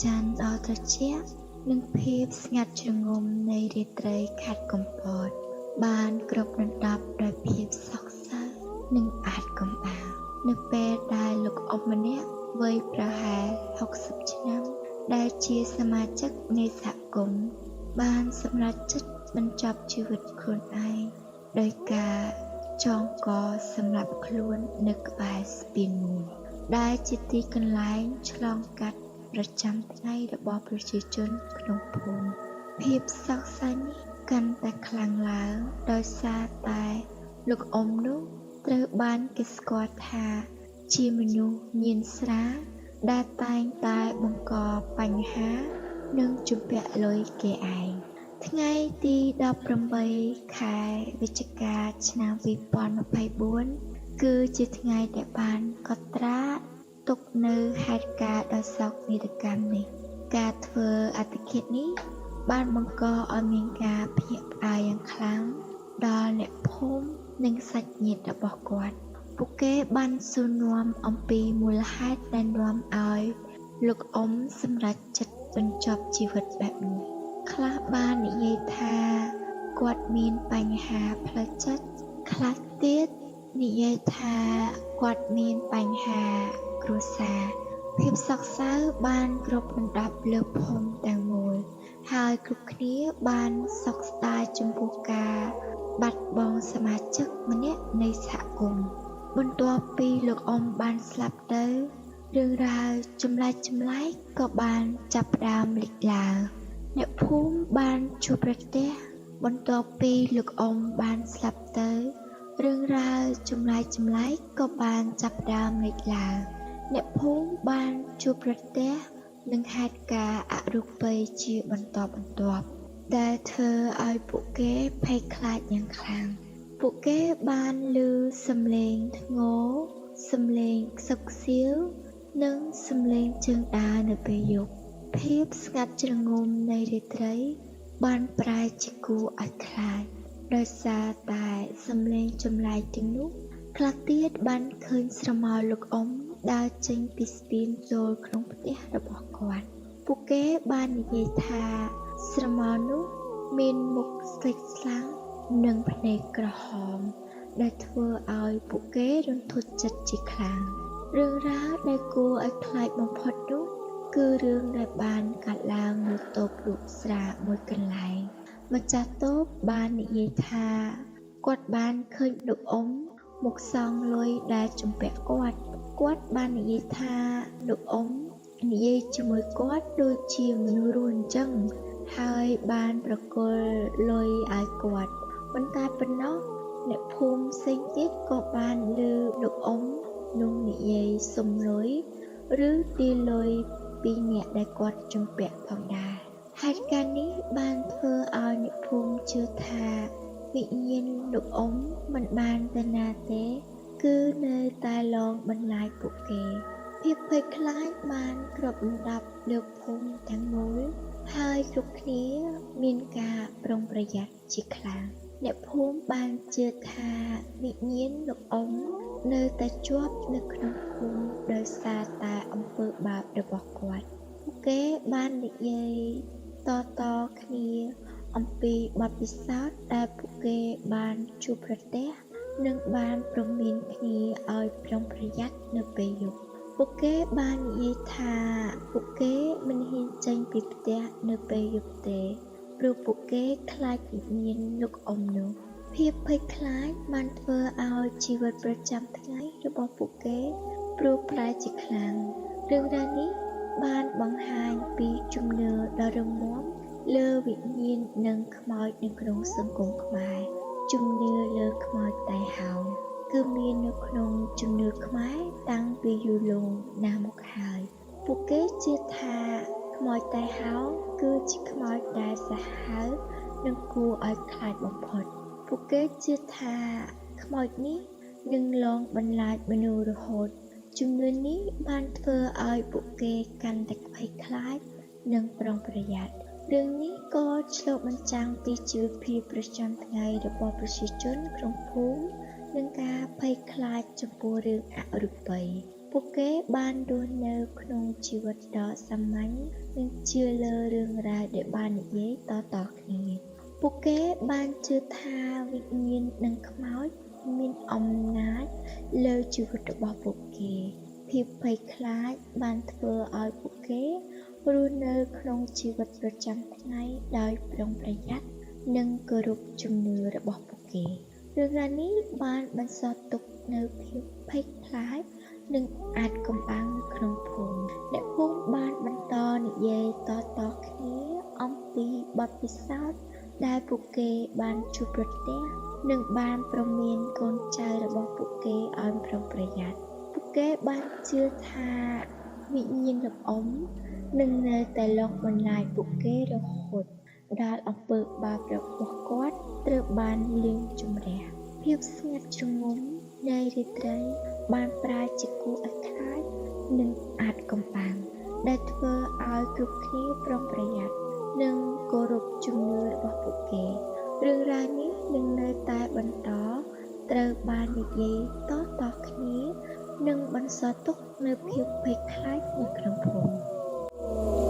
ច័ន្ទដ៏ត្រជាក់និងភាពស្ងាត់ជ្រងំនៃរាត្រីខេត្តកំពតបានគ្របដណ្ដប់ដោយភាពសោកសៅនិងអាថ៌កំបាំងនៅពេលដែលលោកអ៊ំម្នាក់វ័យប្រហែល60ឆ្នាំដែលជាសមាជិកនៃសហគមន៍បានសម្រេចចិត្តបញ្ចប់ជីវិតខ្លួនឯងដោយការចងកសម្រាប់ខ្លួននៅក្បែរស្ពានមួយដែលជាទីកន្លែងឆ្លងកាត់ប្រចាំថ្ងៃរបស់ប្រជាជនក្នុងភូមិភាពសោកសៅនេះកាន់តែខ្លាំងឡើងដោយសារតែលោកអ៊ំនោះត្រូវបានគេស្គាល់ថាជាមនុស្សញៀនស្រាលដែលតែងតែបង្កបញ្ហានិងជំពាក់លុយគេឯងថ្ងៃទី18ខែវិច្ឆិកាឆ្នាំ2024គឺជាថ្ងៃដែលបានកត់ត្រាទុកនៅហេតុការណ៍ដ៏សោកនាដកម្មនេះការធ្វើអត្តឃាតនេះបានបង្កឲ្យមានការភ្ញាក់ផ្អើលយ៉ាងខ្លាំងដល់អ្នកភូមិនិងសាច់ញាតិរបស់គាត់ពួកគេបានសួរនាំអំពីមូលហេតុដែលនាំឲ្យលោកអ៊ំសម្រេចចិត្តបញ្ចប់ជីវិតបែបនេះខ្លះបាននិយាយថាគាត់មានបញ្ហាផ្លូវចិត្តខ្លះទៀតនិយាយថាគាត់មានបញ្ហាគ្រួសារភាពសោកសៅបានគ្របដណ្ដប់លើភូមិទាំងមូលហើយគ្រប់គ្នាបានសោកស្ដាយចំពោះការបាត់បង់សមាជិកម្នាក់នៃសហគមន៍បន្ទាប់ពីលោកអ៊ំបានស្លាប់ទៅរឿងរ៉ាវចម្លែកក៏បានចាប់ផ្ដើមលេចឡើងអ្នកភូមិបានជួបប្រទះបន្ទាប់ពីលោកអ៊ំបានស្លាប់ទៅរឿងរ៉ាវចម្លែកក៏បានចាប់ផ្ដើមលេចឡើងអ្នកភូមិបានជួបប្រទះនឹងហេតុការណ៍អរូបីជាបន្តបន្ទាប់ដែលធ្វើឲ្យពួកគេភ័យខ្លាចយ៉ាងខ្លាំងពួកគេបានឮសំឡេងធ្ងរសំឡេងខ្សឹបខ្សៀវនិងសំឡេងជើងដើរនៅពេលយប់ភាពស្ងាត់ជ្រងំនៃរាត្រីបានប្រែជាគួរឲ្យខ្លាចដោយសារតែសំឡេងចម្លែកទាំងនោះខ្លះទៀតបានឃើញស្រមោលលោកអ៊ំដើរចេញពីស្ពានចូលក្នុងផ្ទះរបស់គាត់ពួកគេបាននិយាយថាស្រមោលនោះមានមុខស្លេកស្លាំងនិងភ្នែកក្រហមដែលធ្វើឲ្យពួកគេរន្ធត់ចិត្តជាខ្លាំងរឿងរ៉ាវដែលគួរឲ្យខ្លាចបំផុតនោះគឺរឿងដែលបានកាត់ឡើងនៅតូបលក់ស្រាមួយកន្លែងម្ចាស់តូបបាននិយាយថាគាត់បានឃើញលោកអ៊ំមកសងលុយដែលជំពាក់គាត់បាននិយាយថាលោកអ៊ំនិយាយជាមួយគាត់ដូចជាមនុស្សរស់អញ្ចឹងហើយបានប្រគល់លុយឲ្យគាត់ប៉ុន្តែប៉ុណ្ណោះអ្នកភូមិផ្សេងទៀតក៏បានឮលោកអ៊ំនោះនិយាយសុំលុយឬទារលុយពីអ្នកដែលគាត់ជំពាក់ផងដែរហេតុការណ៍នេះបានធ្វើឲ្យអ្នកភូមិជឿថាវិញ្ញាណលោកអ៊ំមិនបានទៅណាទេគឺនៅតែឡងបន្លាចពួកគេភាពភ័យខ្លាចបានគ្របដណ្ដប់លើភូមិទាំងមូលហើយគ្រប់គ្នាមានការប្រុងប្រយ័ត្នជាខ្លាំងអ្នកភូមិបានជឿថាវិញ្ញាណលោកអ៊ំនៅតែជាប់នៅក្នុងភូមិដោយសារតែអំពើបាបរបស់គាត់ពួកគេបាននិយាយតគ្នាអំពីបទពិសោធន៍ដែលពួកគេបានជួបប្រទះនិងបានព្រមានគ្នាឲ្យប្រុងប្រយ័ត្ននៅពេលយប់ពួកគេបាននិយាយថាពួកគេមិនហ៊ានចេញពីផ្ទះនៅពេលយប់ទេព្រោះពួកគេខ្លាចវិញ្ញាណលោកអ៊ំនោះភាពភ័យខ្លាចបានធ្វើឲ្យជីវិតប្រចាំថ្ងៃរបស់ពួកគេព្រោះប្រែជាខ្លាំងរឿងរ៉ាវនេះបានបង្ហាញពីជំនឿដ៏រឹងមាំលើវិញ្ញាណនិងខ្មោចនៅក្នុងសង្គមខ្មែរជំនឿលើខ្មោចតែហោងគឺមាននៅក្នុងជំនឿខ្មែរតាំងពីយូរលង់ណាស់មកហើយពួកគេជឿថាខ្មោចតែហោងគឺជាខ្មោចដែលសាហាវនិងគួរឲ្យខ្លាចបំផុតពួកគេជឿថាខ្មោចនេះនឹងលងបន្លាចមនុស្សរហូតជំនឿនេះបានធ្វើឲ្យពួកគេកាន់តែភ័យខ្លាចនិងប្រុងប្រយ័ត្នរឿងនេះក៏ឆ្លុះបញ្ចាំងពីជីវភាពប្រចាំថ្ងៃរបស់ប្រជាជនក្នុងភូមិនិងការភ័យខ្លាចចំពោះរឿងអរូបី ពួកគេបានរស់នៅក្នុងជីវិតដ៏សាមញ្ញនិងជឿលើរឿងរ៉ាវដែលបាននិយាយតៗគ្នា ពួកគេបានជឿថាវិញ្ញាណនិងខ្មោចមានអំណាចលើជីវិតរបស់ពួកគេភាពភ័យខ្លាចបានធ្វើឲ្យពួកគេរស់នៅក្នុងជីវិតប្រចាំថ្ងៃដោយប្រុងប្រយ័ត្ននិងគោរពជំនឿរបស់ពួកគេរឿងរ៉ាវនេះបានបន្សល់ទុកនូវភាពភ័យខ្លាចនិងអាចកំបាំងនៅក្នុងភូមិអ្នកភូមិបានបន្តនិយាយតៗគ្នាអំពីបទពិសោធន៍ដែលពួកគេបានជួបប្រទះនិងបានព្រមានកូនចៅរបស់ពួកគេឲ្យប្រុងប្រយ័ត្នពួកគេបានជឿថាវិញ្ញាណលោកអ៊ំនឹងនៅតែលងបន្លាចពួកគេរហូតដល់អំពើបាបរបស់គាត់ត្រូវបានលាងជម្រះភាពស្ងាត់ជ្រងំនៃរាត្រីបានប្រែជាគួរឲ្យខ្លាចនិងអាចកំបាំងដែលធ្វើឲ្យគ្រប់គ្នាប្រុងប្រយ័ត្ននិងគោរពជំនឿរបស់ពួកគេរឿងរ៉ាវនេះនឹងនៅតែបន្តត្រូវបាននិយាយតៗគ្នានិងបន្សល់ទុកនូវភាពភ័យខ្លាចនៅក្នុងភូមិ